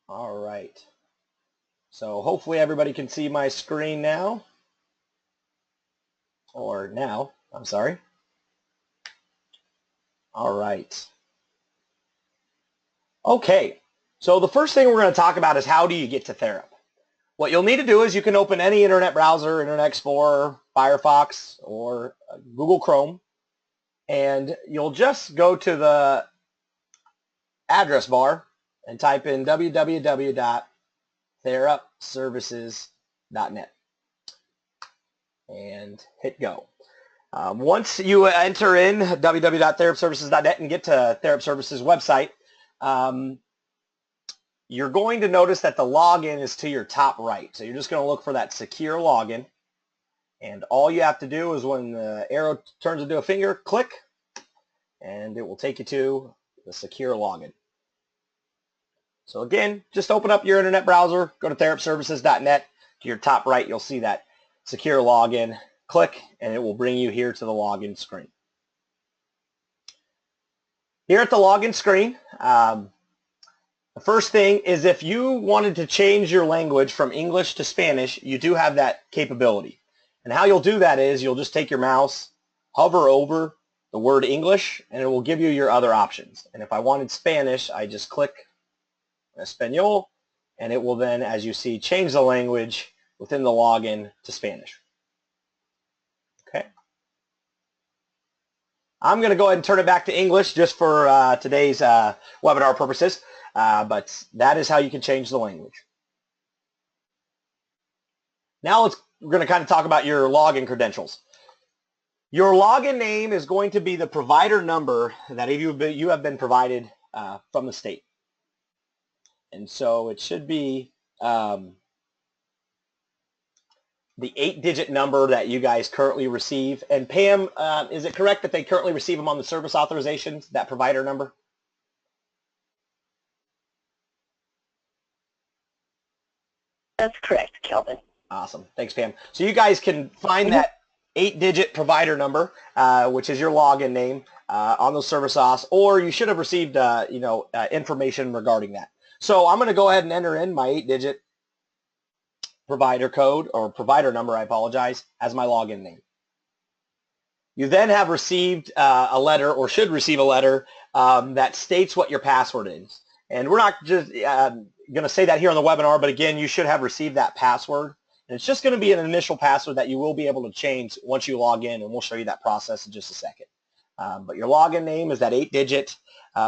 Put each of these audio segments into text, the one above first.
All right. So hopefully everybody can see my screen now. Or now, I'm sorry. All right. Okay. So the first thing we're going to talk about is how do you get to Therap? What you'll need to do is you can open any internet browser, Internet Explorer, Firefox, or Google Chrome, and you'll just go to the address bar and type in www.therapservices.net and hit go. Once you enter in www.therapservices.net and get to Therap Services website, you're going to notice that the login is to your top right. So you're just going to look for that secure login. And all you have to do is when the arrow turns into a finger, click, and it will take you to the secure login. So again, just open up your internet browser, go to therapservices.net. To your top right, you'll see that secure login. Click, and it will bring you here to the login screen. Here at the login screen, the first thing is if you wanted to change your language from English to Spanish, you do have that capability. And how you'll do that is you'll just take your mouse, hover over the word English, and it will give you your other options. And if I wanted Spanish, I just click Espanol, and it will then, as you see, change the language within the login to Spanish. Okay. I'm going to go ahead and turn it back to English just for today's webinar purposes, but that is how you can change the language. Now we're going to kind of talk about your login credentials. Your login name is going to be the provider number that you have been provided from the state. And so it should be the 8-digit number that you guys currently receive. And Pam, is it correct that they currently receive them on the service authorizations, that provider number? That's correct, Kelvin. Awesome. Thanks, Pam. So you guys can find that 8-digit provider number, which is your login name, on those service auths, or you should have received information regarding that. So I'm going to go ahead and enter in my 8-digit provider code, or provider number, I apologize, as my login name. You then have received a letter, or should receive a letter, that states what your password is. And we're not just going to say that here on the webinar, but again, you should have received that password. And it's just going to be an initial password that you will be able to change once you log in, and we'll show you that process in just a second. But your login name is that 8-digit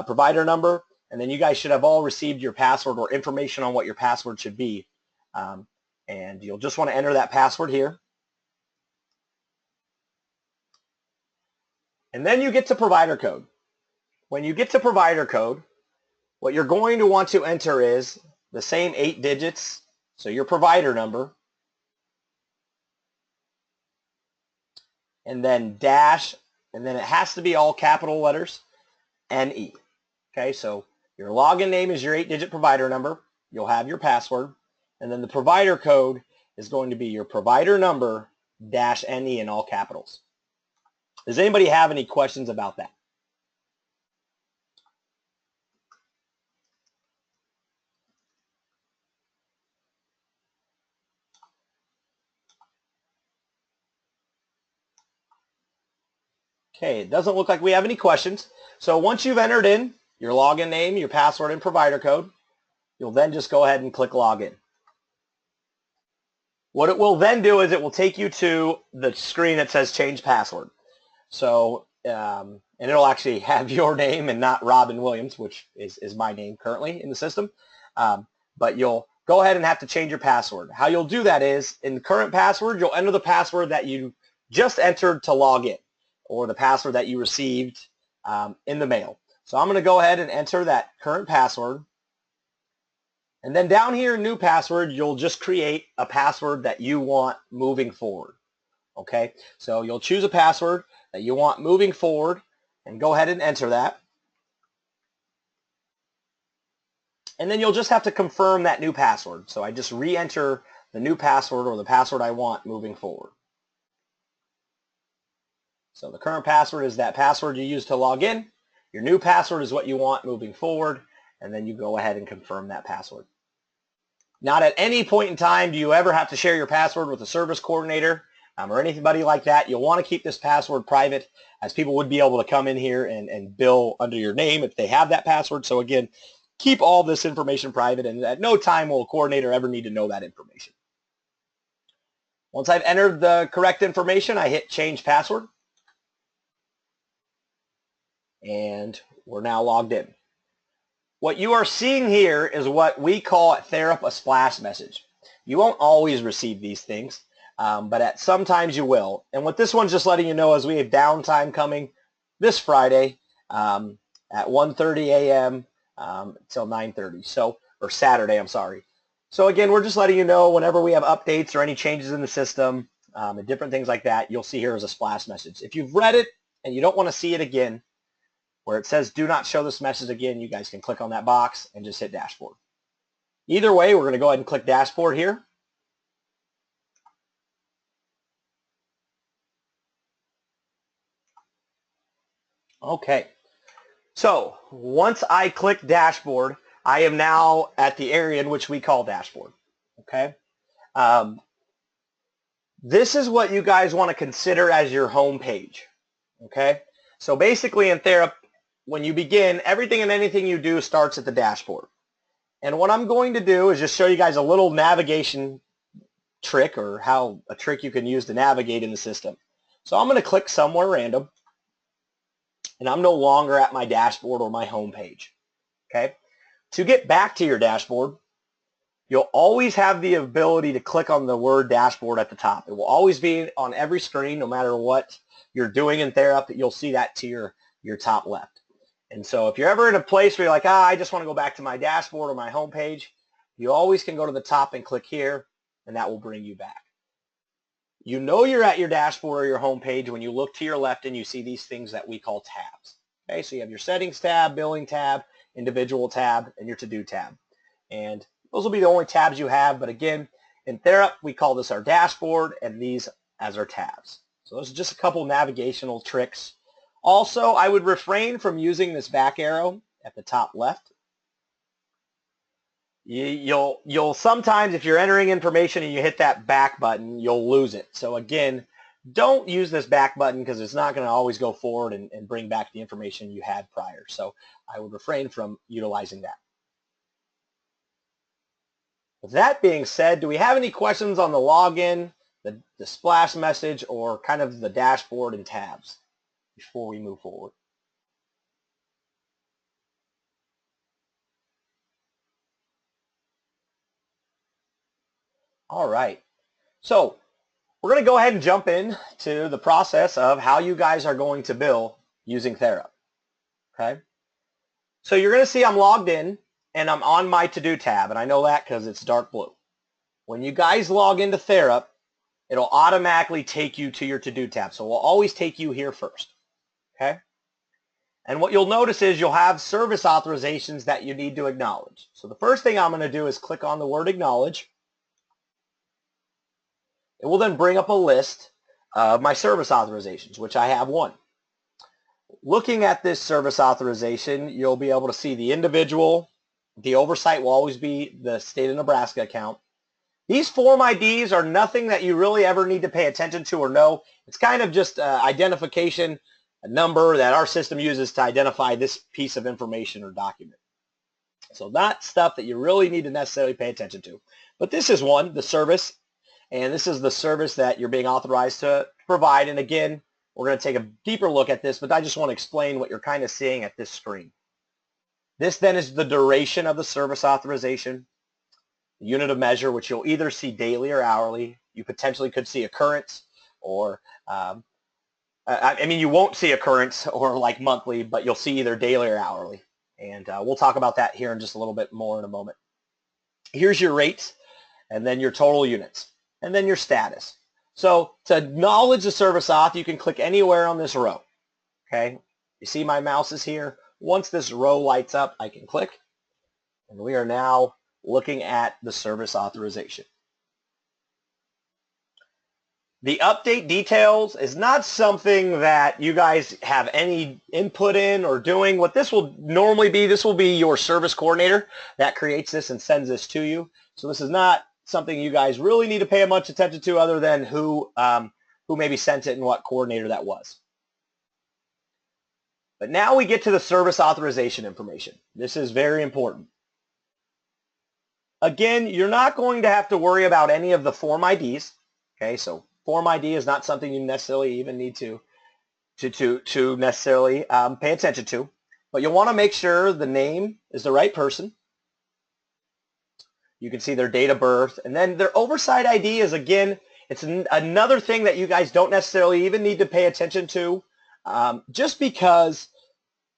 provider number, and then you guys should have all received your password or information on what your password should be. And you'll just want to enter that password here. And then you get to provider code. When you get to provider code, what you're going to want to enter is the same 8 digits, so your provider number, and then dash, and then it has to be all capital letters, NE. Okay, so your login name is your 8-digit provider number. You'll have your password, and then the provider code is going to be your provider number dash NE in all capitals. Does anybody have any questions about that? Okay, it doesn't look like we have any questions. So once you've entered in your login name, your password, and provider code, you'll then just go ahead and click login. What it will then do is it will take you to the screen that says change password. So, and it'll actually have your name and not Robin Williams, which is my name currently in the system. But you'll go ahead and have to change your password. How you'll do that is, in the current password, you'll enter the password that you just entered to log in, or the password that you received in the mail. So I'm going to go ahead and enter that current password. And then down here in new password, you'll just create a password that you want moving forward. Okay, so you'll choose a password that you want moving forward and go ahead and enter that. And then you'll just have to confirm that new password. So I just re-enter the new password, or the password I want moving forward. So the current password is that password you used to log in. Your new password is what you want moving forward, and then you go ahead and confirm that password. Not at any point in time do you ever have to share your password with a service coordinator or anybody like that. You'll want to keep this password private, as people would be able to come in here and bill under your name if they have that password. So again, keep all this information private, and at no time will a coordinator ever need to know that information. Once I've entered the correct information, I hit change password, and we're now logged in. What you are seeing here is what we call at Therap a splash message. You won't always receive these things, but at sometimes you will. And what this one's just letting you know is we have downtime coming this Friday at 1:30 a.m. Till 9:30. So, or Saturday, I'm sorry. So again, we're just letting you know whenever we have updates or any changes in the system and different things like that, you'll see here as a splash message. If you've read it and you don't want to see it again, where it says do not show this message again, you guys can click on that box and just hit dashboard. Either way, we're going to go ahead and click dashboard here. Okay, so once I click dashboard, I am now at the area in which we call dashboard. Okay, this is what you guys want to consider as your home page. Okay, so basically in Therap, when you begin, everything and anything you do starts at the dashboard. And what I'm going to do is just show you guys a little navigation trick, or how a trick you can use to navigate in the system. So I'm going to click somewhere random, and I'm no longer at my dashboard or my home page. Okay, to get back to your dashboard, you'll always have the ability to click on the word dashboard at the top. It will always be on every screen, no matter what you're doing in Therap. You'll see that to your top left. And so if you're ever in a place where you're like, I just want to go back to my dashboard or my home page, you always can go to the top and click here, and that will bring you back. You know you're at your dashboard or your home page when you look to your left and you see these things that we call tabs. Okay, so you have your settings tab, billing tab, individual tab, and your to-do tab. And those will be the only tabs you have, but again, in Therap, we call this our dashboard and these as our tabs. So those are just a couple navigational tricks. Also, I would refrain from using this back arrow at the top left. You'll sometimes, if you're entering information and you hit that back button, you'll lose it. So again, don't use this back button because it's not going to always go forward and bring back the information you had prior. So I would refrain from utilizing that. With that being said, do we have any questions on the login, the splash message, or kind of the dashboard and tabs before we move forward? All right. So we're going to go ahead and jump in to the process of how you guys are going to bill using Therap. Okay. So you're going to see I'm logged in and I'm on my to-do tab, and I know that because it's dark blue. When you guys log into Therap, it'll automatically take you to your to-do tab. So we'll always take you here first. Okay. And what you'll notice is you'll have service authorizations that you need to acknowledge. So the first thing I'm going to do is click on the word acknowledge. It will then bring up a list of my service authorizations, which I have one. Looking at this service authorization, you'll be able to see the individual. The oversight will always be the state of Nebraska account. These form IDs are nothing that you really ever need to pay attention to or know. It's kind of just identification, a number that our system uses to identify this piece of information or document. So not stuff that you really need to necessarily pay attention to. But this is one, the service, and this is the service that you're being authorized to provide. And again, we're going to take a deeper look at this, but I just want to explain what you're kind of seeing at this screen. This then is the duration of the service authorization, the unit of measure, which you'll either see daily or hourly. You potentially could see occurrence, or I mean, you won't see occurrence or like monthly, but you'll see either daily or hourly. And we'll talk about that here in just a little bit more in a moment. Here's your rates, and then your total units, and then your status. So to acknowledge the service auth, you can click anywhere on this row. Okay, you see my mouse is here. Once this row lights up, I can click, and we are now looking at the service authorization. The update details is not something that you guys have any input in or doing. What this will normally be, this will be your service coordinator that creates this and sends this to you. So this is not something you guys really need to pay much attention to other than who maybe sent it and what coordinator that was. But now we get to the service authorization information. This is very important. Again, you're not going to have to worry about any of the form IDs. Okay, so form ID is not something you necessarily even need to necessarily pay attention to. But you'll want to make sure the name is the right person. You can see their date of birth. And then their oversight ID is, again, it's another thing that you guys don't necessarily even need to pay attention to, just because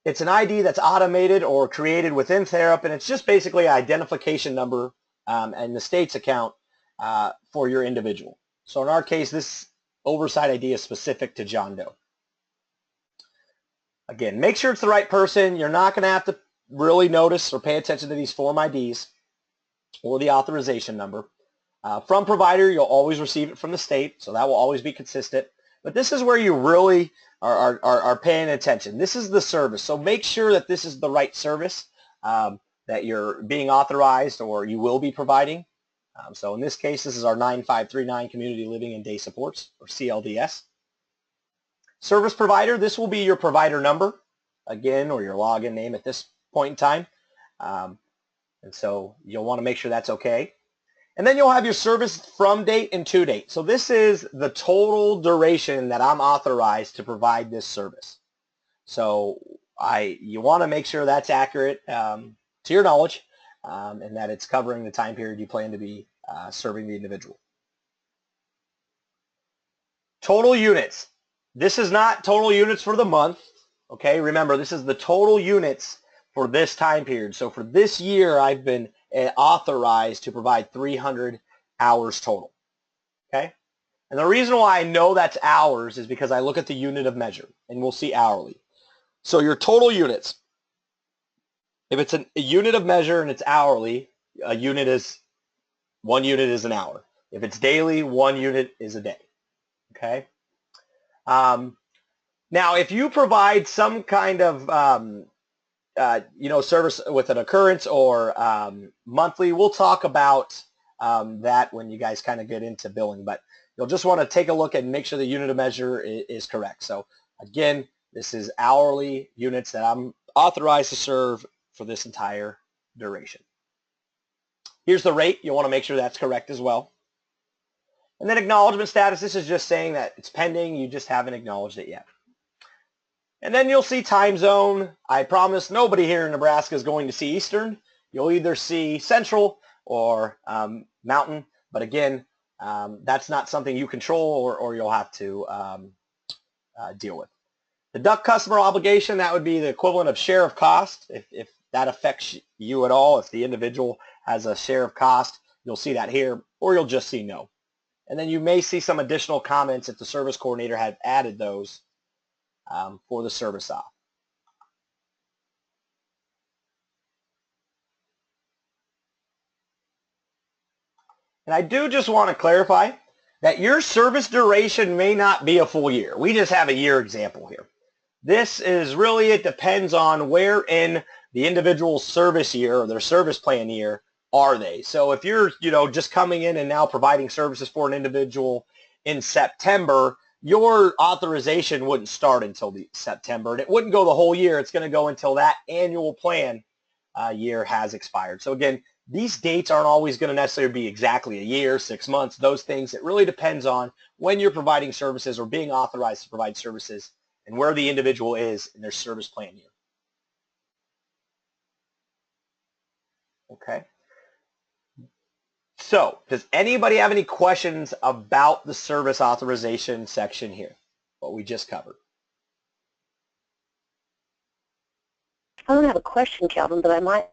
it's an ID that's automated or created within Therap, and it's just basically an identification number and the state's account for your individual. So in our case, this oversight ID is specific to John Doe. Again, make sure it's the right person. You're not going to have to really notice or pay attention to these form IDs or the authorization number. From provider, you'll always receive it from the state, so that will always be consistent. But this is where you really are paying attention. This is the service, so make sure that this is the right service that you're being authorized or you will be providing. So in this case, this is our 9539 Community Living and Day Supports, or CLDS. Service provider, this will be your provider number, again, or your login name at this point in time. And so you'll want to make sure that's okay. And then you'll have your service from date and to date. So this is the total duration that I'm authorized to provide this service. So you want to make sure that's accurate to your knowledge and that it's covering the time period you plan to be serving the individual. Total units. This is not total units for the month. Okay, remember, this is the total units for this time period. So for this year, I've been authorized to provide 300 hours total. Okay? And the reason why I know that's hours is because I look at the unit of measure, and we'll see hourly. So your total units, if it's a unit of measure and it's hourly, one unit is an hour. If it's daily, 1 unit is a day. Okay? Now, if you provide some kind of service with an occurrence or monthly, we'll talk about that when you guys kind of get into billing. But you'll just want to take a look and make sure the unit of measure is correct. So again, this is hourly units that I'm authorized to serve for this entire duration. Here's the rate. You'll want to make sure that's correct as well. And then acknowledgement status, this is just saying that it's pending. You just haven't acknowledged it yet. And then you'll see time zone. I promise nobody here in Nebraska is going to see Eastern. You'll either see Central or Mountain. But again, that's not something you control or you'll have to deal with. Deduct customer obligation, that would be the equivalent of share of cost. If that affects you at all, if the individual has a share of cost, you'll see that here, or you'll just see no. And then you may see some additional comments if the service coordinator had added those for the service auth. And I do just want to clarify that your service duration may not be a full year. We just have a year example here. This is really, it depends on where in the individual service year or their service plan year are they. So if you're, just coming in and now providing services for an individual in September, your authorization wouldn't start until September, and it wouldn't go the whole year. It's going to go until that annual plan year has expired. So again, these dates aren't always going to necessarily be exactly a year, 6 months, those things. It really depends on when you're providing services or being authorized to provide services and where the individual is in their service plan year. Okay. So, does anybody have any questions about the service authorization section here, what we just covered? I don't have a question, Calvin, but I might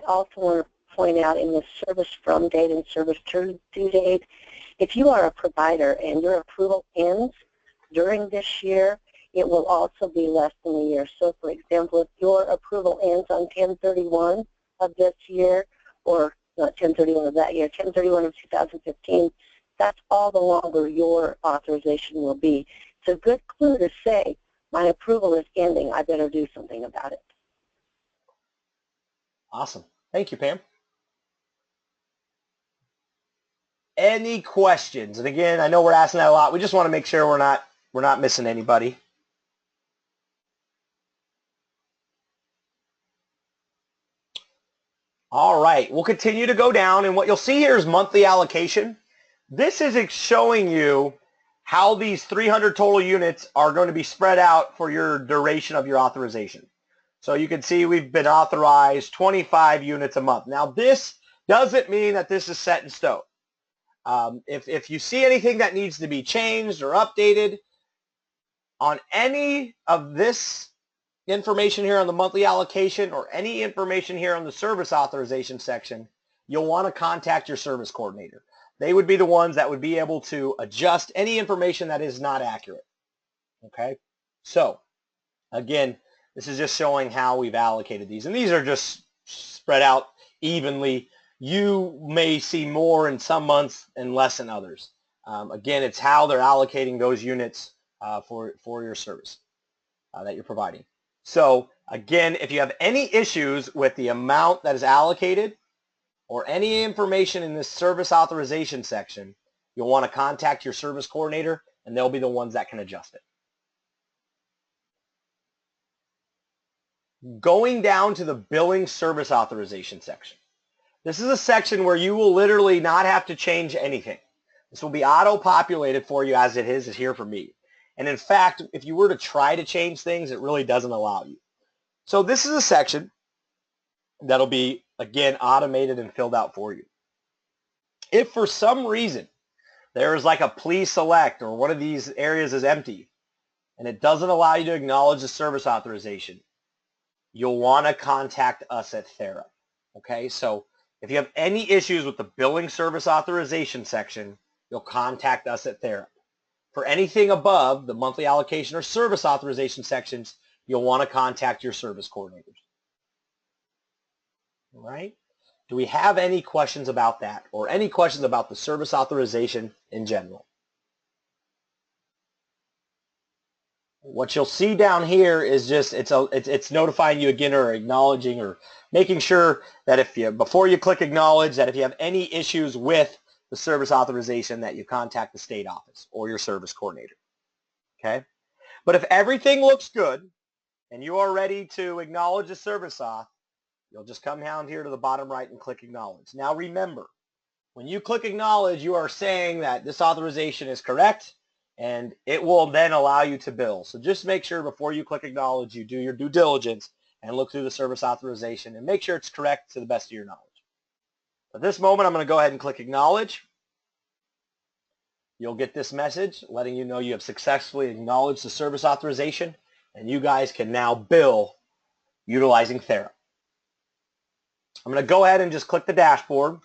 also want to point out in the service from date and service to due date, if you are a provider and your approval ends during this year, it will also be less than a year. So, for example, if your approval ends on 10/31 of this year, or not 10/31 of that year, 10/31 of 2015, that's all the longer your authorization will be. It's a good clue to say, my approval is ending. I better do something about it. Awesome. Thank you, Pam. Any questions? And again, I know we're asking that a lot. We just want to make sure we're not missing anybody. All right, we'll continue to go down, and what you'll see here is monthly allocation. This is showing you how these 300 total units are going to be spread out for your duration of your authorization. So you can see we've been authorized 25 units a month. Now this doesn't mean that this is set in stone. If you see anything that needs to be changed or updated on any of this information here on the monthly allocation or any information here on the service authorization section, you'll want to contact your service coordinator. They would be the ones that would be able to adjust any information that is not accurate. Okay, so again, this is just showing how we've allocated these, and these are just spread out evenly. You may see more in some months and less in others. Again, it's how they're allocating those units for your service that you're providing. So again, if you have any issues with the amount that is allocated or any information in this service authorization section, you'll want to contact your service coordinator, and they'll be the ones that can adjust it. Going down to the billing service authorization section. This is a section where you will literally not have to change anything. This will be auto-populated for you as it is here for me. And in fact, if you were to try to change things, it really doesn't allow you. So this is a section that'll be, again, automated and filled out for you. If for some reason there is like a please select or one of these areas is empty and it doesn't allow you to acknowledge the service authorization, you'll want to contact us at Therap. Okay, so if you have any issues with the billing service authorization section, you'll contact us at Therap. For anything above the monthly allocation or service authorization sections, you'll want to contact your service coordinators. All right? Do we have any questions about that or any questions about the service authorization in general? What you'll see down here is just it's notifying you again or acknowledging or making sure that before you click acknowledge, that if you have any issues with the service authorization, that you contact the state office or your service coordinator. Okay? But if everything looks good and you are ready to acknowledge the service auth, you'll just come down here to the bottom right and click acknowledge. Now remember, when you click acknowledge, you are saying that this authorization is correct, and it will then allow you to bill. So just make sure before you click acknowledge, you do your due diligence and look through the service authorization and make sure it's correct to the best of your knowledge. At this moment, I'm going to go ahead and click acknowledge. You'll get this message letting you know you have successfully acknowledged the service authorization, and you guys can now bill utilizing Therap. I'm going to go ahead and just click the dashboard.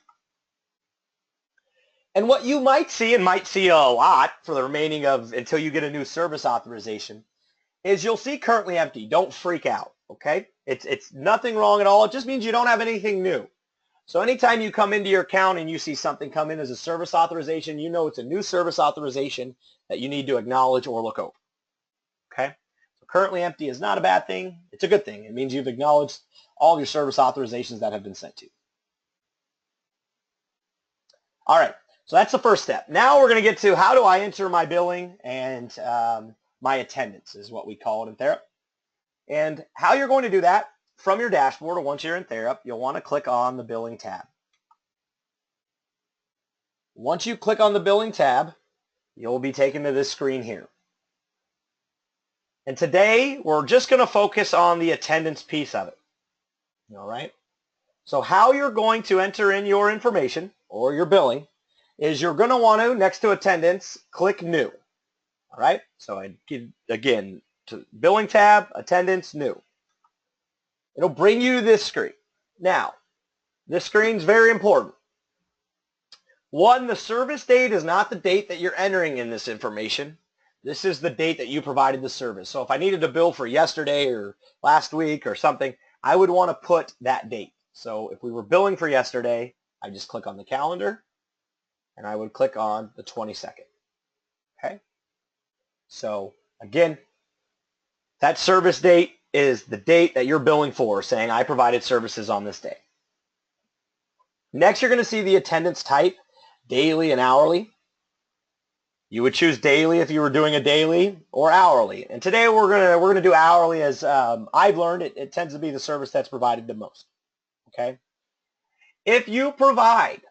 And what you might see, and might see a lot for the remaining of until you get a new service authorization, is you'll see currently empty. Don't freak out, okay? It's nothing wrong at all. It just means you don't have anything new. So anytime you come into your account and you see something come in as a service authorization, you know it's a new service authorization that you need to acknowledge or look over, okay? So currently empty is not a bad thing. It's a good thing. It means you've acknowledged all of your service authorizations that have been sent to you. All right. So that's the first step. Now we're going to get to how do I enter my billing and my attendance is what we call it in Therap. And how you're going to do that from your dashboard, or once you're in Therap, you'll want to click on the billing tab. Once you click on the billing tab, you'll be taken to this screen here. And today we're just going to focus on the attendance piece of it. All right. So how you're going to enter in your information or your billing is you're going to want to, next to attendance, click new. All right, so I give, again, to billing tab, attendance, new. It'll bring you to this screen. Now, this screen's very important. One, the service date is not the date that you're entering in this information. This is the date that you provided the service. So if I needed to bill for yesterday or last week or something, I would want to put that date. So if we were billing for yesterday, I just click on the calendar. and I would click on the 22nd. Okay? So again, that service date is the date that you're billing for, saying I provided services on this day. Next, you're going to see the attendance type, daily and hourly. You would choose daily if you were doing a daily, or hourly. And today we're gonna do hourly, as I've learned it tends to be the service that's provided the most. Okay. If you provide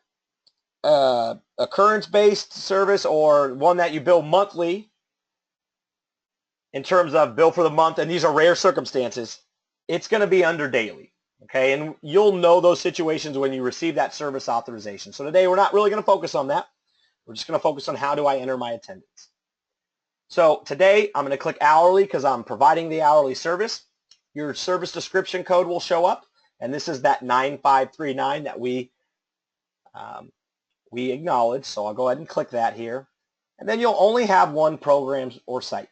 occurrence-based service or one that you bill monthly in terms of bill for the month, and these are rare circumstances, it's going to be under daily. Okay, and you'll know those situations when you receive that service authorization. So today we're not really going to focus on that. We're just going to focus on how do I enter my attendance. So today I'm going to click hourly because I'm providing the hourly service. Your service description code will show up, and this is that 9539 that we acknowledge. So I'll go ahead and click that here. And then you'll only have one program or site.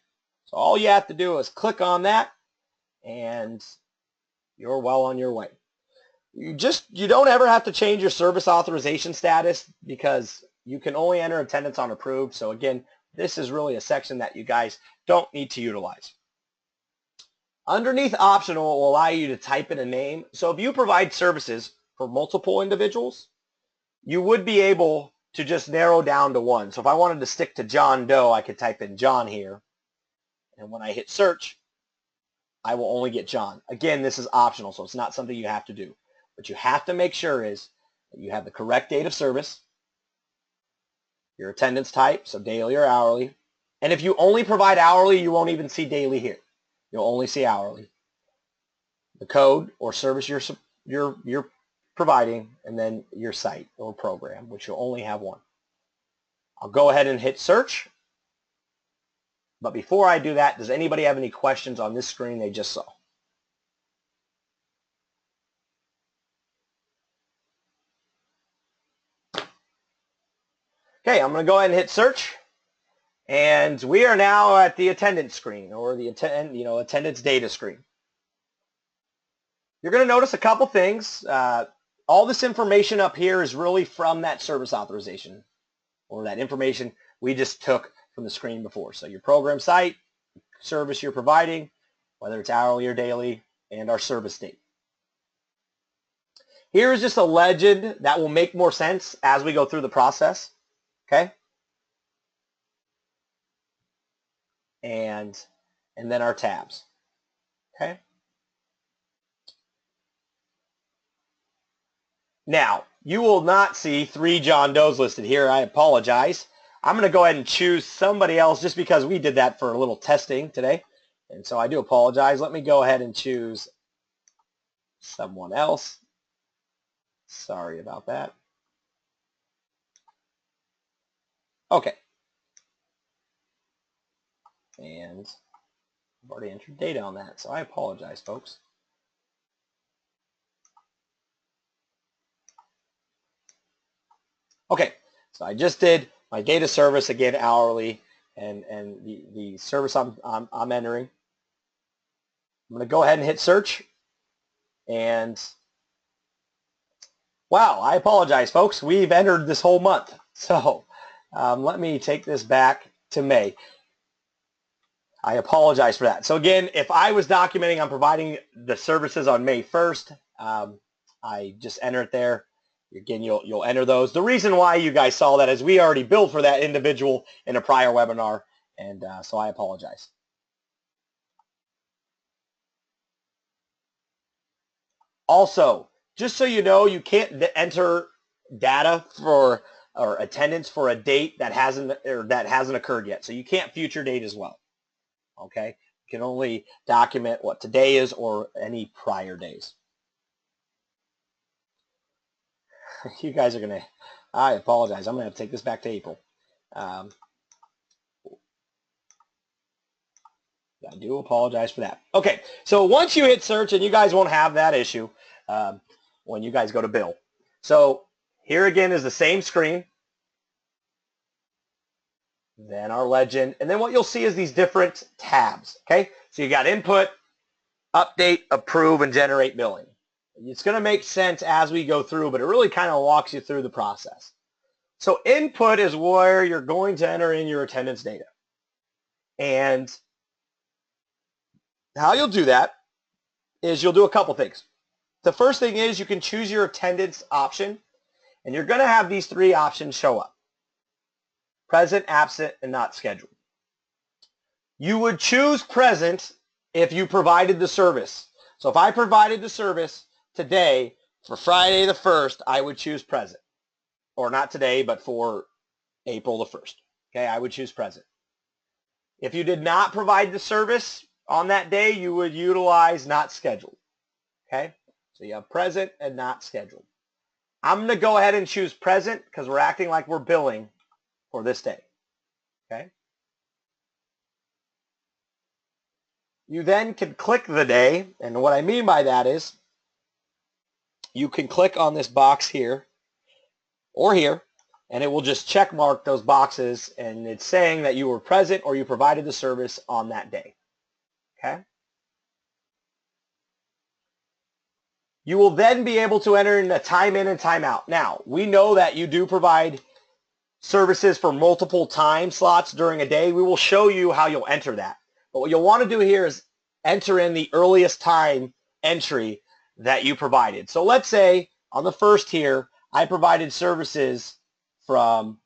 So all you have to do is click on that, and you're well on your way. You don't ever have to change your service authorization status because you can only enter attendance on approved. So again, this is really a section that you guys don't need to utilize. Underneath optional will allow you to type in a name. So if you provide services for multiple individuals, you would be able to just narrow down to one. So if I wanted to stick to John Doe, I could type in John here. And when I hit search, I will only get John. Again, this is optional, so it's not something you have to do. What you have to make sure is that you have the correct date of service, your attendance type, so daily or hourly. And if you only provide hourly, you won't even see daily here. You'll only see hourly. The code or service you're providing, and then your site or program, which you'll only have one. I'll go ahead and hit search. But before I do that, does anybody have any questions on this screen they just saw? Okay, I'm going to go ahead and hit search. And we are now at the attendance screen, or the attendance data screen. You're going to notice a couple things. All this information up here is really from that service authorization, or that information we just took from the screen before. So your program site, service you're providing, whether it's hourly or daily, and our service date. Here is just a legend that will make more sense as we go through the process. Okay? And then our tabs. Okay? Now, you will not see 3 John Does listed here. I apologize. I'm going to go ahead and choose somebody else just because we did that for a little testing today. And so I do apologize. Let me go ahead and choose someone else. Sorry about that. Okay. And I've already entered data on that, so I apologize, folks. Okay, so I just did my data service, again, hourly, and the service I'm entering. I'm going to go ahead and hit search. And wow, I apologize, folks. We've entered this whole month. So let me take this back to May. I apologize for that. So again, if I was documenting I'm providing the services on May 1st, I just enter it there. Again, you'll enter those. The reason why you guys saw that is we already billed for that individual in a prior webinar, and so I apologize. Also, just so you know, you can't enter data for or attendance for a date that hasn't occurred yet. So you can't future date as well. Okay, you can only document what today is or any prior days. You guys are going to, I apologize. I'm going to have to take this back to April. I do apologize for that. Okay, so once you hit search, and you guys won't have that issue when you guys go to bill. So here again is the same screen. Then our legend. And then what you'll see is these different tabs. Okay, so you got input, update, approve, and generate billing. It's going to make sense as we go through, but it really kind of walks you through the process. So input is where you're going to enter in your attendance data. And how you'll do that is you'll do a couple things. The first thing is you can choose your attendance option, and you're going to have these three options show up: present, absent, and not scheduled. You would choose present if you provided the service. So if I provided the service today for Friday the 1st, I would choose present. Or not today, but for April the 1st. Okay, I would choose present. If you did not provide the service on that day, you would utilize not scheduled. Okay, so you have present and not scheduled. I'm going to go ahead and choose present because we're acting like we're billing for this day. Okay. You then can click the day, and what I mean by that is you can click on this box here or here, and it will just check mark those boxes, and it's saying that you were present or you provided the service on that day. Okay. You will then be able to enter in a time in and time out. Now, we know that you do provide services for multiple time slots during a day. We will show you how you'll enter that. But what you'll want to do here is enter in the earliest time entry that you provided. So let's say on the 1st here, I provided services from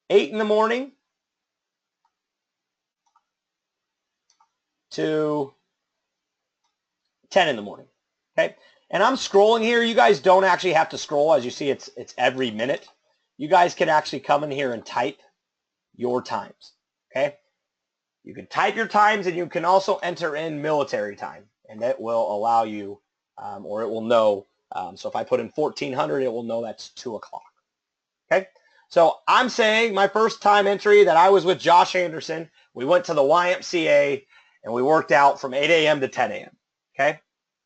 8 in the morning to 10 in the morning. Okay, and I'm scrolling here. You guys don't actually have to scroll. As you see, it's every minute. You guys can actually come in here and type your times. Okay, you can type your times, and you can also enter in military time, and it will allow you, or it will know. So if I put in 1400, it will know that's 2 o'clock. Okay, so I'm saying my first time entry that I was with Josh Anderson. We went to the YMCA, and we worked out from 8 a.m. to 10 a.m. Okay.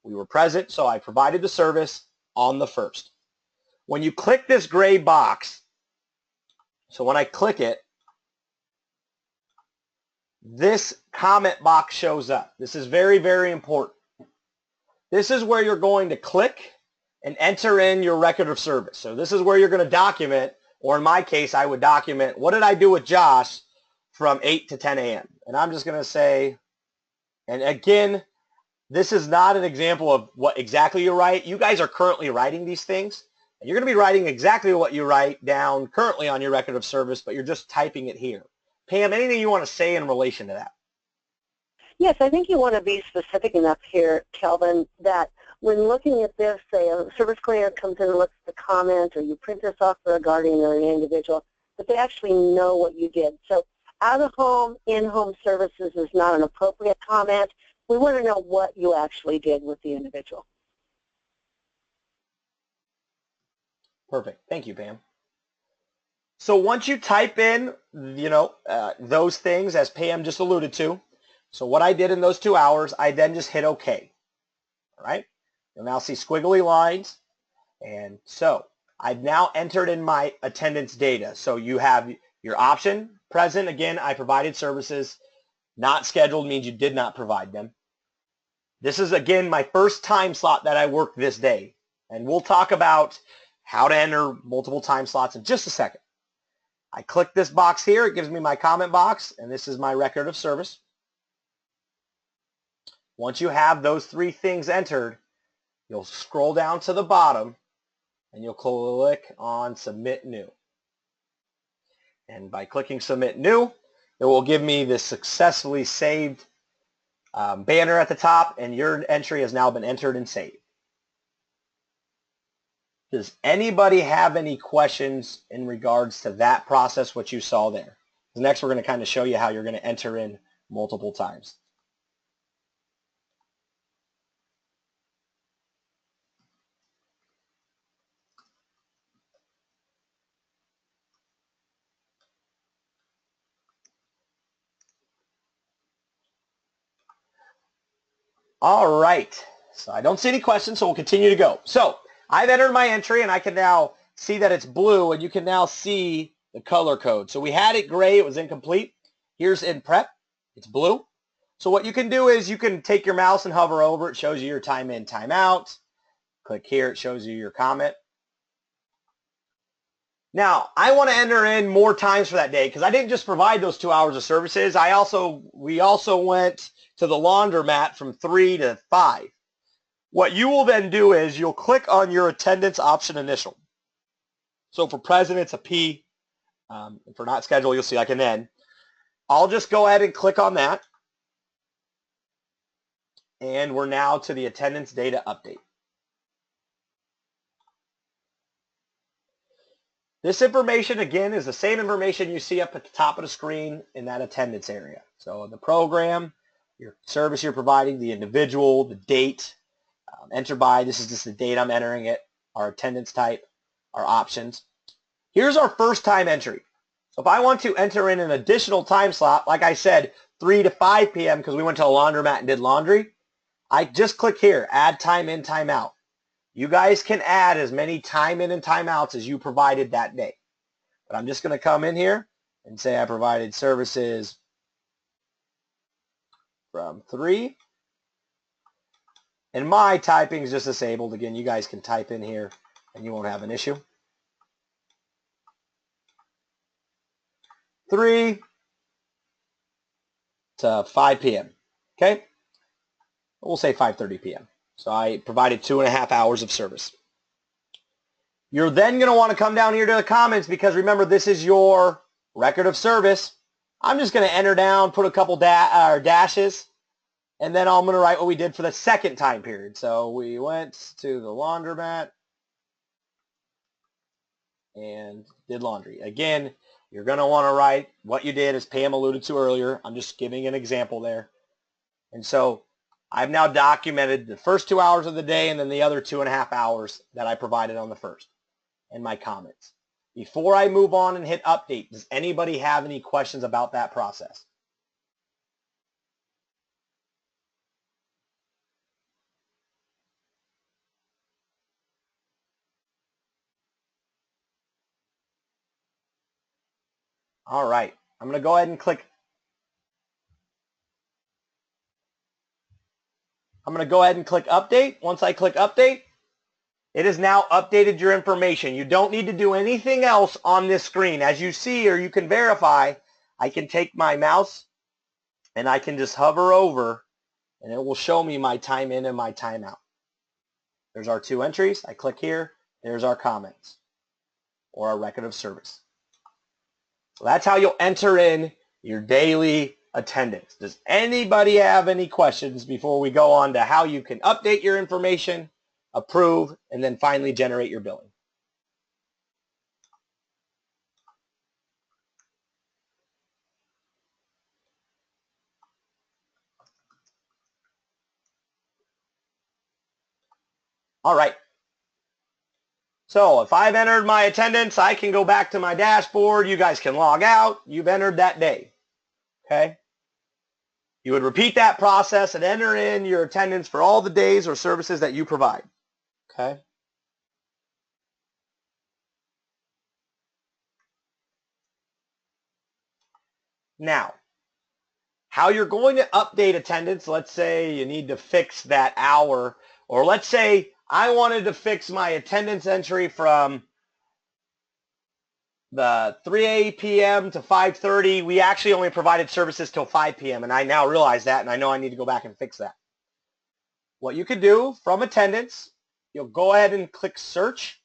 We were present, so I provided the service on the 1st. When you click this gray box, so when I click it, this comment box shows up. This is very, very important. This is where you're going to click and enter in your record of service. So this is where you're going to document, or in my case, I would document, what did I do with Josh from 8 to 10 a.m.? And I'm just going to say, and again, this is not an example of what exactly you write. You guys are currently writing these things, and you're going to be writing exactly what you write down currently on your record of service, but you're just typing it here. Pam, anything you want to say in relation to that? Yes, I think you want to be specific enough here, Kelvin, that when looking at this, say a service coordinator comes in and looks at the comment, or you print this off for a guardian or an individual, that they actually know what you did. So out-of-home, in-home services is not an appropriate comment. We want to know what you actually did with the individual. Perfect. Thank you, Pam. So once you type in, those things, as Pam just alluded to, so what I did in those 2 hours, I then just hit OK. All right? You'll now see squiggly lines. And so I've now entered in my attendance data. So you have your option, present. Again, I provided services. Not scheduled means you did not provide them. This is, again, my first time slot that I worked this day. And we'll talk about how to enter multiple time slots in just a second. I click this box here. It gives me my comment box, and this is my record of service. Once you have those three things entered, you'll scroll down to the bottom, and you'll click on Submit New. And by clicking Submit New, it will give me the successfully saved banner at the top, and your entry has now been entered and saved. Does anybody have any questions in regards to that process, what you saw there? Next, we're going to kind of show you how you're going to enter in multiple times. All right, so I don't see any questions, so we'll continue to go. So I've entered my entry, and I can now see that it's blue, and you can now see the color code. So we had it gray, it was incomplete. Here's in prep, it's blue. So what you can do is you can take your mouse and hover over, it shows you your time in, time out. Click here, it shows you your comment. Now, I want to enter in more times for that day because I didn't just provide those 2 hours of services. We also went to the laundromat from 3 to 5. What you will then do is you'll click on your attendance option initial. So for present, it's a P. For not scheduled, you'll see like an N. I'll just go ahead and click on that. And we're now to the attendance data update. This information, again, is the same information you see up at the top of the screen in that attendance area. So the program, your service you're providing, the individual, the date, enter by, this is just the date I'm entering it, our attendance type, our options. Here's our first time entry. So if I want to enter in an additional time slot, like I said, 3 to 5 p.m. because we went to a laundromat and did laundry, I just click here, add time in, time out. You guys can add as many time in and time outs as you provided that day. But I'm just going to come in here and say I provided services from 3. And my typing is just disabled. Again, you guys can type in here and you won't have an issue. 3 to 5 p.m. Okay? We'll say 5:30 p.m. So I provided 2.5 hours of service. You're then going to want to come down here to the comments because remember, this is your record of service. I'm just going to enter down, put a couple dashes, and then I'm going to write what we did for the second time period. So we went to the laundromat and did laundry. Again, you're going to want to write what you did, as Pam alluded to earlier. I'm just giving an example there. And so I've now documented the first 2 hours of the day and then the other 2.5 hours that I provided on the first in my comments. Before I move on and hit update, does anybody have any questions about that process? All right, I'm going to go ahead and click. I'm going to go ahead and click update. Once I click update, it has now updated your information. You don't need to do anything else on this screen. As you see, or you can verify, I can take my mouse and I can just hover over and it will show me my time in and my time out. There's our 2 entries. I click here. There's our comments or our record of service. So that's how you'll enter in your daily attendance. Does anybody have any questions before we go on to how you can update your information, approve, and then finally generate your billing? All right. So if I've entered my attendance, I can go back to my dashboard. You guys can log out. You've entered that day. Okay? You would repeat that process and enter in your attendance for all the days or services that you provide. Okay? Now, how you're going to update attendance, let's say you need to fix that hour, or let's say I wanted to fix my attendance entry from the 3 p.m. to 5:30. We actually only provided services till 5 p.m. and I now realize that and I know I need to go back and fix that. What you could do from attendance, you'll go ahead and click search.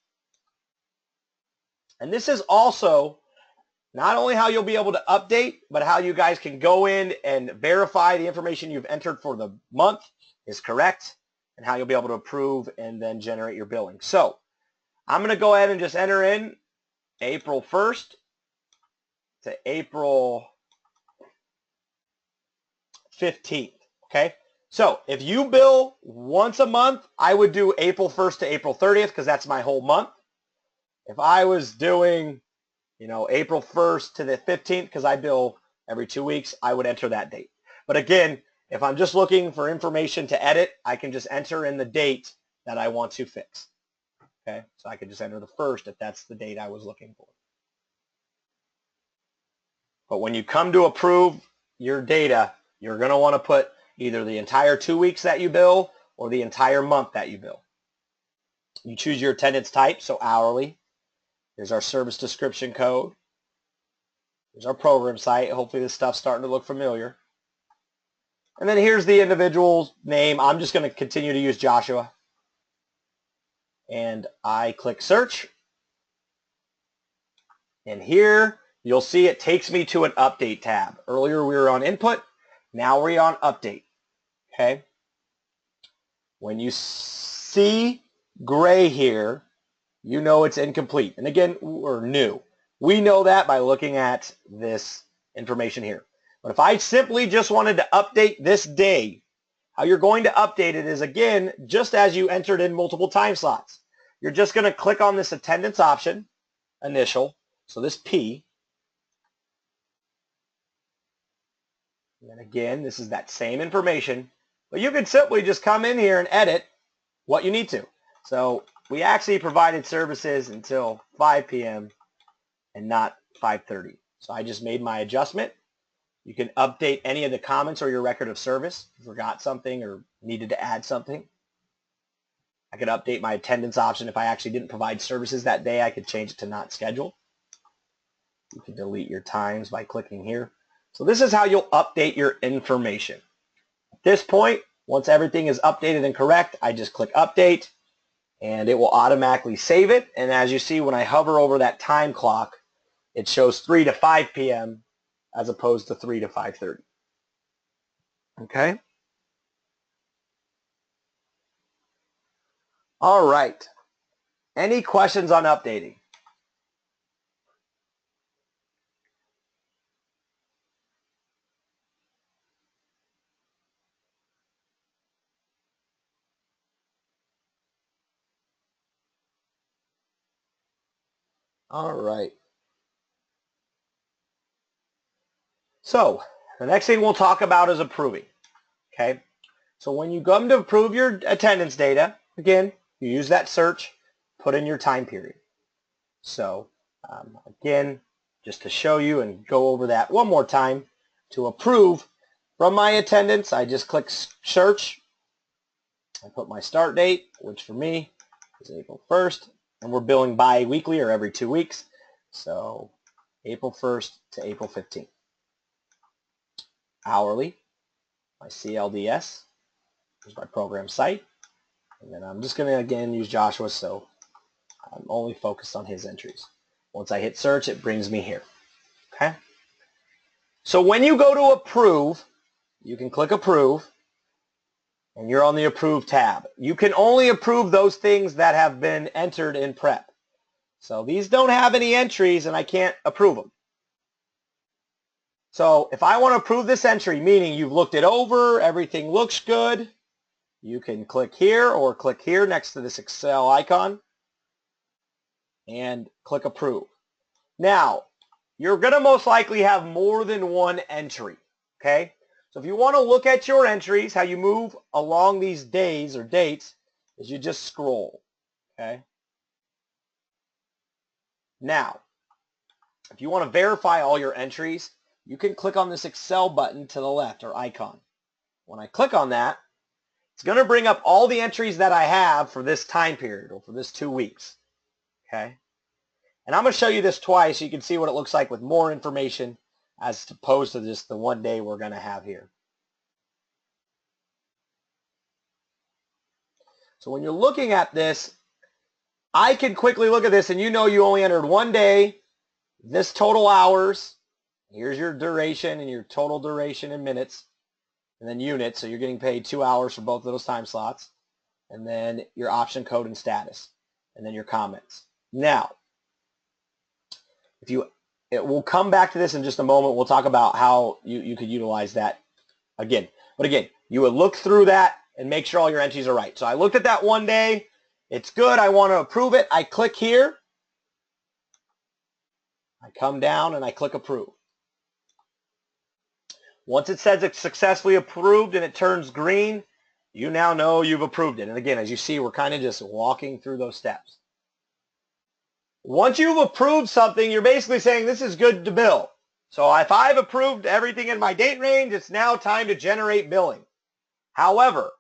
And this is also not only how you'll be able to update, but how you guys can go in and verify the information you've entered for the month is correct and how you'll be able to approve and then generate your billing. So I'm going to go ahead and just enter in April 1st to April 15th, okay? So if you bill once a month, I would do April 1st to April 30th because that's my whole month. If I was doing, April 1st to the 15th because I bill every 2 weeks, I would enter that date. But again, if I'm just looking for information to edit, I can just enter in the date that I want to fix. Okay, so I could just enter the 1st if that's the date I was looking for. But when you come to approve your data, you're going to want to put either the entire 2 weeks that you bill or the entire month that you bill. You choose your attendance type, so hourly. Here's our service description code. Here's our program site. Hopefully this stuff's starting to look familiar. And then here's the individual's name. I'm just going to continue to use Joshua. And I click search. And here you'll see it takes me to an update tab. Earlier we were on input. Now we're on update. Okay. When you see gray here, you know it's incomplete. And again, we're new. We know that by looking at this information here. But if I simply just wanted to update this day, how you're going to update it is, again, just as you entered in multiple time slots. You're just going to click on this attendance option, initial, so this P. And then again, this is that same information. But you can simply just come in here and edit what you need to. So we actually provided services until 5 p.m. and not 5:30. So I just made my adjustment. You can update any of the comments or your record of service. If you forgot something or needed to add something. I could update my attendance option. If I actually didn't provide services that day, I could change it to not scheduled. You can delete your times by clicking here. So this is how you'll update your information. At this point, once everything is updated and correct, I just click update and it will automatically save it. And as you see, when I hover over that time clock, it shows 3 to 5 p.m. as opposed to 3 to 5:30. Okay? All right. Any questions on updating? All right. So the next thing we'll talk about is approving. Okay? So when you come to approve your attendance data, again, you use that search, put in your time period. So again, just to show you and go over that one more time, to approve from my attendance, I just click search. I put my start date, which for me is April 1st, and we're billing bi-weekly or every 2 weeks. So April 1st to April 15th. Hourly, my CLDS, here's my program site. And then I'm just going to, again, use Joshua, so I'm only focused on his entries. Once I hit search, it brings me here. Okay? So when you go to approve, you can click approve, and you're on the approve tab. You can only approve those things that have been entered in prep. So these don't have any entries, and I can't approve them. So if I want to approve this entry, meaning you've looked it over, everything looks good, you can click here or click here next to this Excel icon and click approve. Now, you're going to most likely have more than one entry, okay? So if you want to look at your entries, how you move along these days or dates is you just scroll, okay? Now, if you want to verify all your entries, you can click on this Excel button to the left or icon. When I click on that, it's going to bring up all the entries that I have for this time period or for this 2 weeks, okay? And I'm going to show you this twice so you can see what it looks like with more information as opposed to just the one day we're going to have here. So when you're looking at this, I can quickly look at this and you know you only entered one day, this total hours, here's your duration and your total duration in minutes, and then units, so you're getting paid 2 hours for both of those time slots, and then your option code and status, and then your comments. Now, we'll come back to this in just a moment. We'll talk about how you could utilize that again. But again, you would look through that and make sure all your entries are right. So I looked at that one day. It's good. I want to approve it. I click here. I come down and I click approve. Once it says it's successfully approved and it turns green, you now know you've approved it. And again, as you see, we're kind of just walking through those steps. Once you've approved something, you're basically saying this is good to bill. So if I've approved everything in my date range, it's now time to generate billing. However,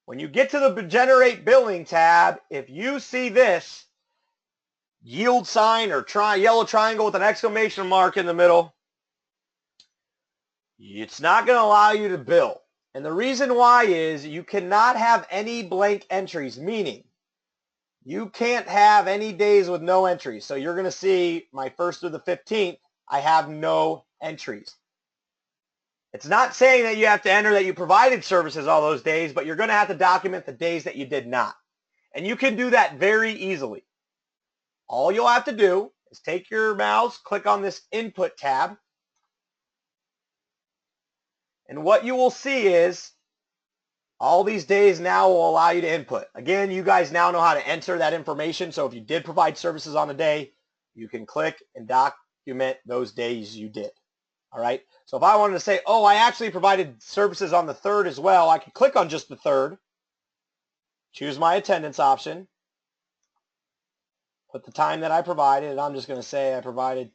when you get to the generate billing tab, if you see this, yield sign or yellow triangle with an exclamation mark in the middle, it's not going to allow you to bill. And the reason why is you cannot have any blank entries, meaning you can't have any days with no entries. So you're going to see my 1st through the 15th, I have no entries. It's not saying that you have to enter that you provided services all those days, but you're going to have to document the days that you did not. And you can do that very easily. All you'll have to do is take your mouse, click on this Input tab, and what you will see is all these days now will allow you to input. Again, you guys now know how to enter that information, so if you did provide services on a day, you can click and document those days you did. All right, so if I wanted to say, oh, I actually provided services on the 3rd as well, I could click on just the 3rd, choose my attendance option, put the time that I provided, and I'm just going to say I provided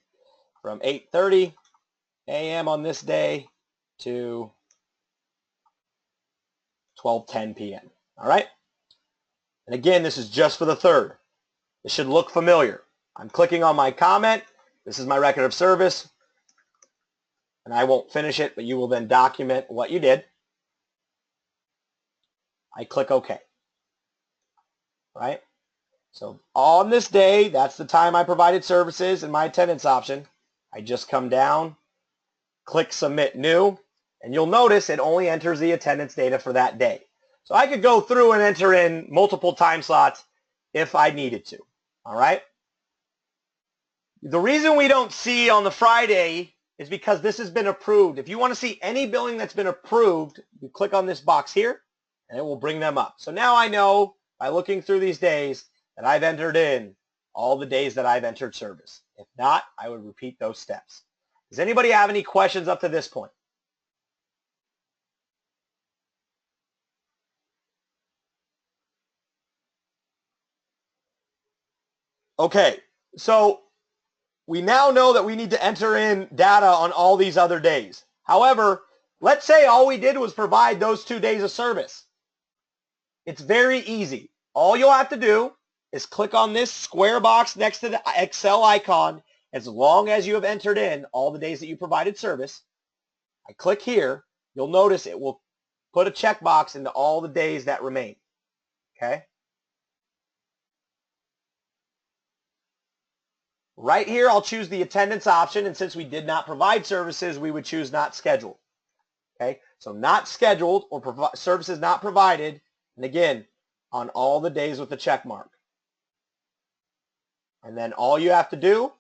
from 8:30 a.m. on this day to 12:10 p.m. All right? And again, this is just for the 3rd. This should look familiar. I'm clicking on my comment. This is my record of service. And I won't finish it, but you will then document what you did. I click OK. Right? So on this day, that's the time I provided services and my attendance option. I just come down, click Submit New, and you'll notice it only enters the attendance data for that day. So I could go through and enter in multiple time slots if I needed to. All right? The reason we don't see on the Friday is because this has been approved. If you want to see any billing that's been approved, you click on this box here, and it will bring them up. So now I know by looking through these days that I've entered in all the days that I've entered service. If not, I would repeat those steps. Does anybody have any questions up to this point? Okay, so we now know that we need to enter in data on all these other days. However, let's say all we did was provide those 2 days of service. It's very easy. All you'll have to do is click on this square box next to the Excel icon as long as you have entered in all the days that you provided service. I click here. You'll notice it will put a checkbox into all the days that remain. Okay? Right here, I'll choose the attendance option, and since we did not provide services, we would choose not scheduled. Okay, so not scheduled or services not provided, and again, on all the days with the check mark. And then all you have to do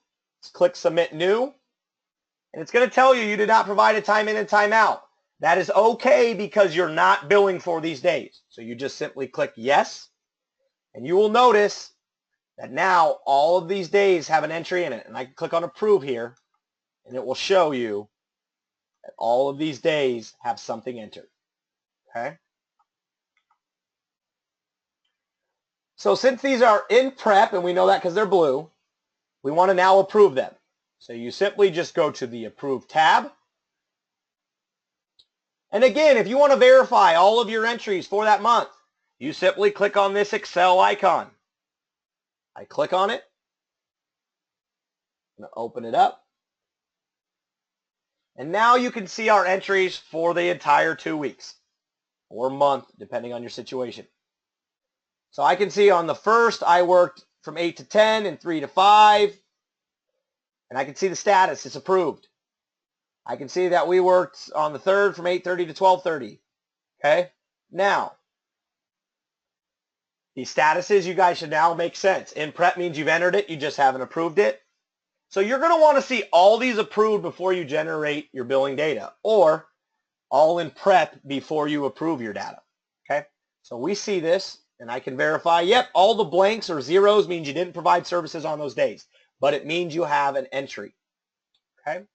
is click Submit New, and it's going to tell you you did not provide a time in and time out. That is okay because you're not billing for these days. So you just simply click Yes, and you will notice that now all of these days have an entry in it. And I can click on Approve here, and it will show you that all of these days have something entered. Okay? So since these are in prep, and we know that because they're blue, we want to now approve them. So you simply just go to the Approve tab. And again, if you want to verify all of your entries for that month, you simply click on this Excel icon. I click on it. I'm going to open it up. And now you can see our entries for the entire 2 weeks or month, depending on your situation. So I can see on the 1st, I worked from 8 to 10 and 3 to 5. And I can see the status. It's approved. I can see that we worked on the 3rd from 8:30 to 12:30. Okay? Now, these statuses, you guys should now make sense. In prep means you've entered it, you just haven't approved it. So you're going to want to see all these approved before you generate your billing data, or all in prep before you approve your data. Okay? So we see this, and I can verify, yep, all the blanks or zeros means you didn't provide services on those days, but it means you have an entry. Okay?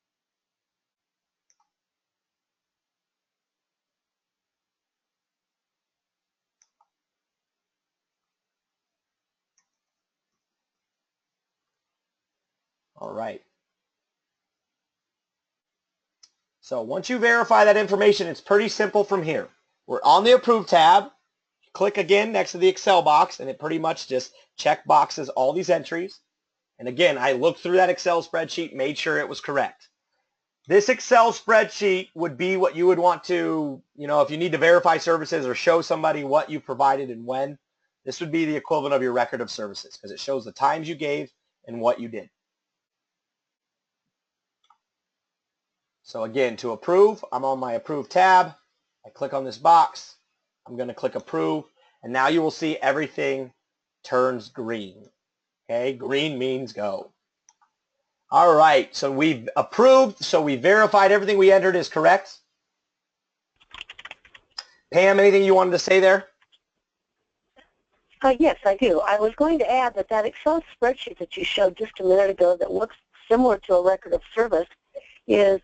All right. So once you verify that information, it's pretty simple from here. We're on the Approve tab. Click again next to the Excel box, and it pretty much just check boxes all these entries. And again, I looked through that Excel spreadsheet, made sure it was correct. This Excel spreadsheet would be what you would want to, if you need to verify services or show somebody what you provided and when, this would be the equivalent of your record of services because it shows the times you gave and what you did. So again, to approve, I'm on my Approve tab. I click on this box. I'm going to click Approve, and now you will see everything turns green. Okay, green means go. All right, so we've approved, so we verified everything we entered is correct. Pam, anything you wanted to say there? Yes, I do. I was going to add that Excel spreadsheet that you showed just a minute ago that looks similar to a record of service is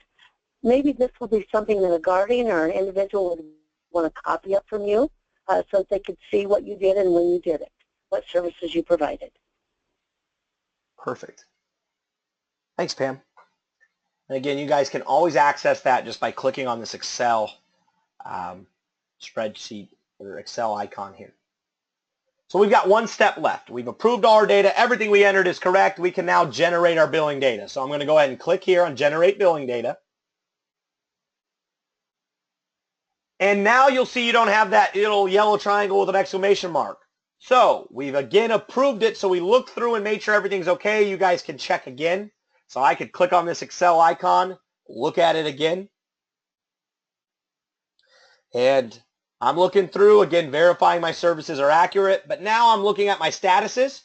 maybe this will be something that a guardian or an individual would want to copy up from you so that they could see what you did and when you did it, what services you provided. Perfect. Thanks, Pam. And again, you guys can always access that just by clicking on this Excel spreadsheet or Excel icon here. So we've got one step left. We've approved all our data. Everything we entered is correct. We can now generate our billing data. So I'm going to go ahead and click here on Generate Billing Data. And now you'll see you don't have that little yellow triangle with an exclamation mark. So we've again approved it. So we looked through and made sure everything's okay. You guys can check again. So I could click on this Excel icon, look at it again. And I'm looking through, again, verifying my services are accurate. But now I'm looking at my statuses,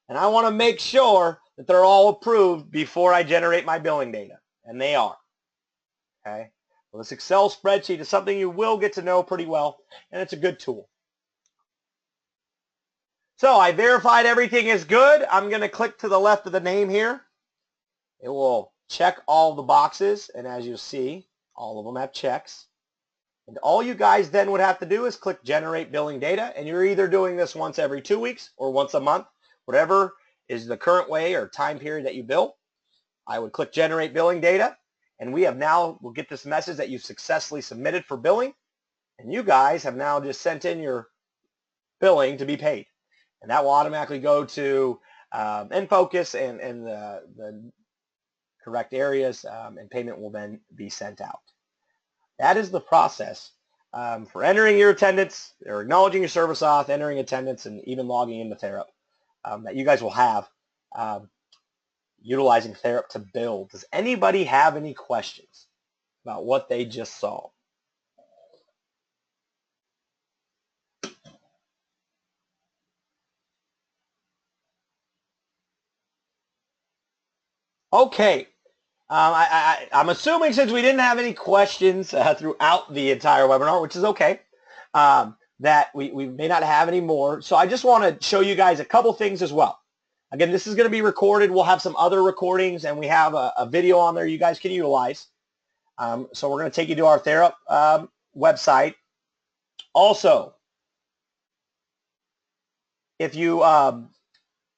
and I want to make sure that they're all approved before I generate my billing data. And they are. Okay. Well, this Excel spreadsheet is something you will get to know pretty well, and it's a good tool. So I verified everything is good. I'm going to click to the left of the name here. It will check all the boxes, and as you see, all of them have checks. And all you guys then would have to do is click Generate Billing Data, and you're either doing this once every 2 weeks or once a month, whatever is the current way or time period that you bill. I would click Generate Billing Data, and we'll get this message that you've successfully submitted for billing, and you guys have now just sent in your billing to be paid. And that will automatically go to InFocus and the correct areas, and payment will then be sent out. That is the process for entering your attendance or acknowledging your service auth, entering attendance, and even logging into Therap that you guys will have utilizing Therap to bill. Does anybody have any questions about what they just saw? Okay. I'm assuming since we didn't have any questions throughout the entire webinar, which is okay, that we may not have any more. So I just want to show you guys a couple things as well. Again, this is going to be recorded. We'll have some other recordings, and we have a video on there you guys can utilize. So we're going to take you to our Therap website. Also, if you,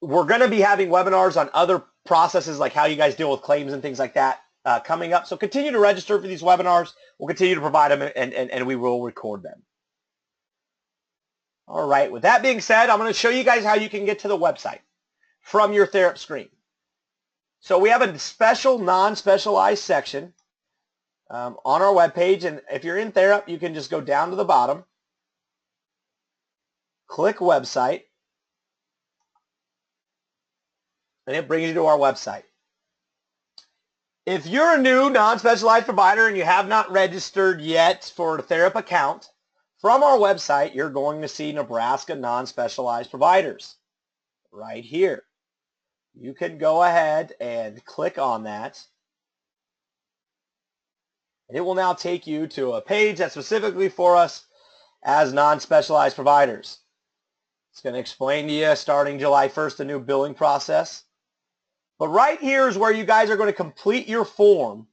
we're going to be having webinars on other processes like how you guys deal with claims and things like that coming up. So continue to register for these webinars. We'll continue to provide them, and we will record them. All right. With that being said, I'm going to show you guys how you can get to the website from your Therap screen. So we have a special non-specialized section on our webpage, and if you're in Therap, you can just go down to the bottom, click Website, and it brings you to our website. If you're a new non-specialized provider and you have not registered yet for a Therap account, from our website, you're going to see Nebraska non-specialized providers right here. You can go ahead and click on that, and it will now take you to a page that's specifically for us as non-specialized providers. It's going to explain to you starting July 1st the new billing process. But right here is where you guys are going to complete your form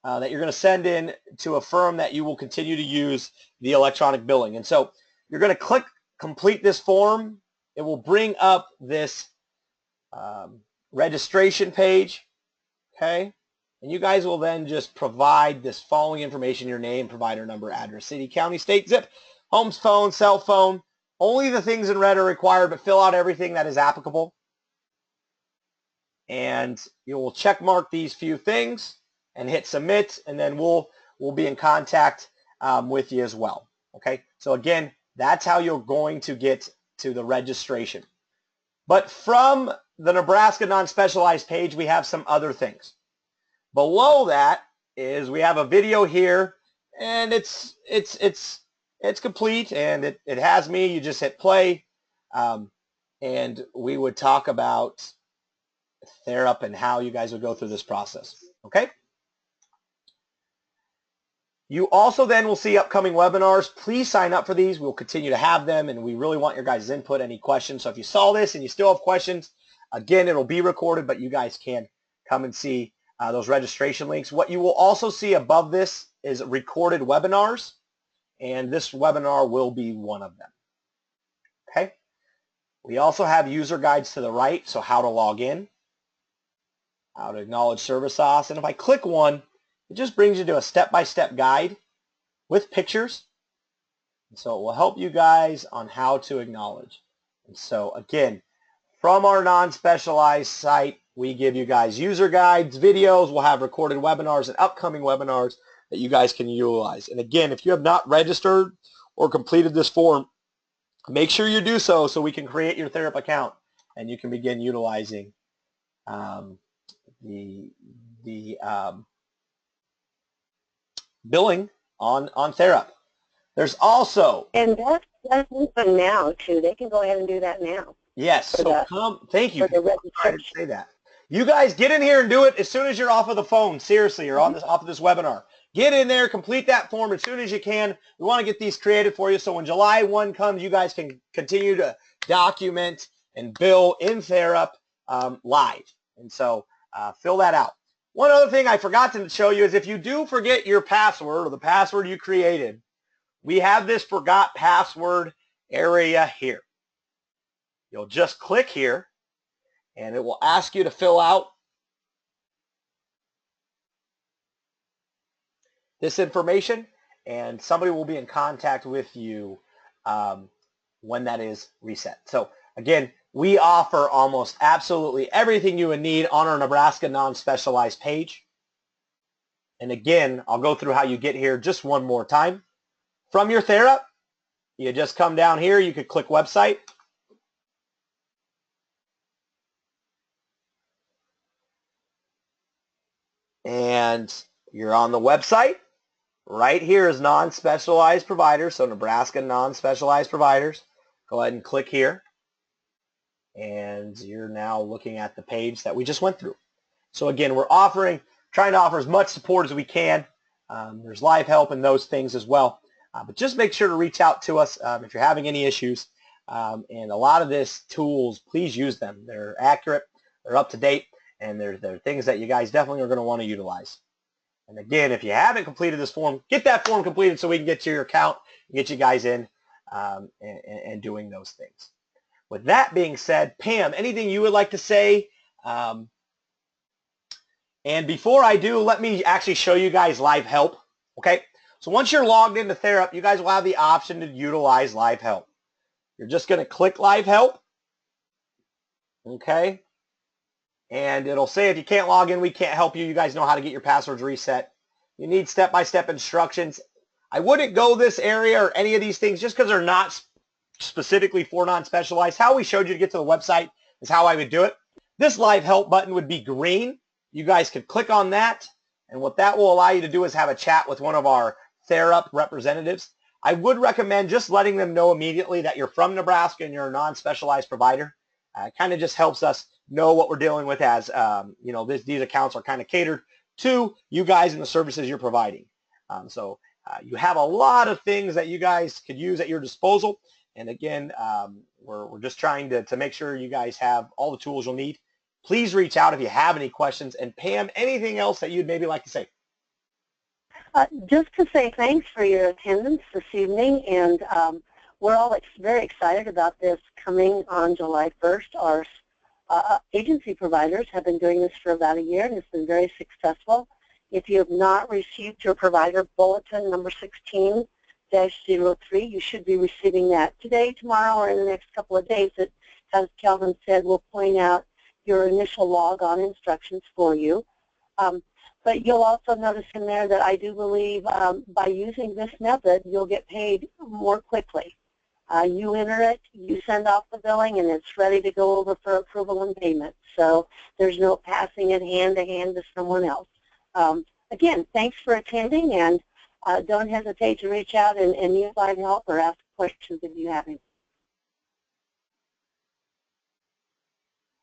that you're going to send in to affirm that you will continue to use the electronic billing. And so you're going to click complete this form. It will bring up this registration page, okay? And you guys will then just provide this following information: your name, provider number, address, city, county, state, zip, home phone, cell phone. Only the things in red are required, but fill out everything that is applicable. and you will check mark these few things and hit submit, and then we'll be in contact with you as well. Okay, so again, that's how you're going to get to the registration. But from the Nebraska non-specialized page, we have some other things. Below that is we have a video here, and it's complete, and it has me. You just hit play, and we would talk about Therap and how you guys would go through this process. Okay. You also then will see upcoming webinars. Please sign up for these. We'll continue to have them, and we really want your guys' input, any questions. So if you saw this and you still have questions, again, it'll be recorded, but you guys can come and see those registration links. What you will also see above this is recorded webinars, and this webinar will be one of them. Okay. We also have user guides to the right, so how to log in, how to acknowledge Service Auth, and if I click one, it just brings you to a step-by-step guide with pictures. And so it will help you guys on how to acknowledge. And so again, from our non-specialized site, we give you guys user guides, videos. We'll have recorded webinars and upcoming webinars that you guys can utilize. And again, if you have not registered or completed this form, make sure you do so we can create your Therap account and you can begin utilizing the billing on Therap. There's also, and that's open now too. They can go ahead and do that now. Yes. So come. Thank you. For the registration. Say that. You guys get in here and do it as soon as you're off of the phone. Seriously, you're on off of this webinar. Get in there, complete that form as soon as you can. We want to get these created for you, so when July 1 comes, you guys can continue to document and bill in Therap live. And so fill that out. One other thing I forgot to show you is if you do forget your password or the password you created, we have this forgot password area here. You'll just click here, and it will ask you to fill out this information, and somebody will be in contact with you when that is reset. So again, we offer almost absolutely everything you would need on our Nebraska non-specialized page. And again, I'll go through how you get here just one more time. From your Therap, you just come down here. You could click website. And you're on the website. Right here is non-specialized providers, so Nebraska non-specialized providers. Go ahead and click here. And you're now looking at the page that we just went through. So again, we're trying to offer as much support as we can. There's live help and those things as well. But just make sure to reach out to us if you're having any issues. And a lot of these tools, please use them. They're accurate, they're up to date, and they're things that you guys definitely are going to want to utilize. And again, if you haven't completed this form, get that form completed so we can get to your account and get you guys in and doing those things. With that being said, Pam, anything you would like to say? And before I do, let me actually show you guys live help. Okay, so once you're logged into Therap, you guys will have the option to utilize live help. You're just going to click live help. Okay. And it'll say if you can't log in, we can't help you. You guys know how to get your passwords reset. You need step-by-step instructions. I wouldn't go this area or any of these things just because they're not specifically for non-specialized. How we showed you to get to the website is how I would do it. This live help button would be green. You guys could click on that, and what that will allow you to do is have a chat with one of our Therap representatives. I would recommend just letting them know immediately that you're from Nebraska and you're a non-specialized provider. It kind of just helps us know what we're dealing with as, you know, these accounts are kind of catered to you guys and the services you're providing. So you have a lot of things that you guys could use at your disposal. And again, we're just trying to make sure you guys have all the tools you'll need. Please reach out if you have any questions. And Pam, anything else that you'd maybe like to say? Just to say thanks for your attendance this evening, and we're all very excited about this coming on July 1st. Our agency providers have been doing this for about a year, and it's been very successful. If you have not received your provider bulletin number 16-03, you should be receiving that today, tomorrow, or in the next couple of days. It, as Calvin said, will point out your initial log-on instructions for you. But you'll also notice in there that I do believe by using this method, you'll get paid more quickly. You enter it, you send off the billing, and it's ready to go over for approval and payment. So there's no passing it hand to hand to someone else. Again, thanks for attending, and don't hesitate to reach out and need help or ask questions if you have any.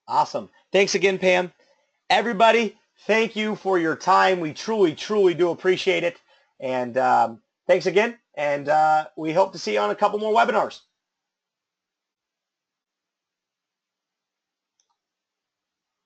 Awesome. Thanks again, Pam. Everybody, thank you for your time. We truly, truly do appreciate it. And thanks again. And we hope to see you on a couple more webinars.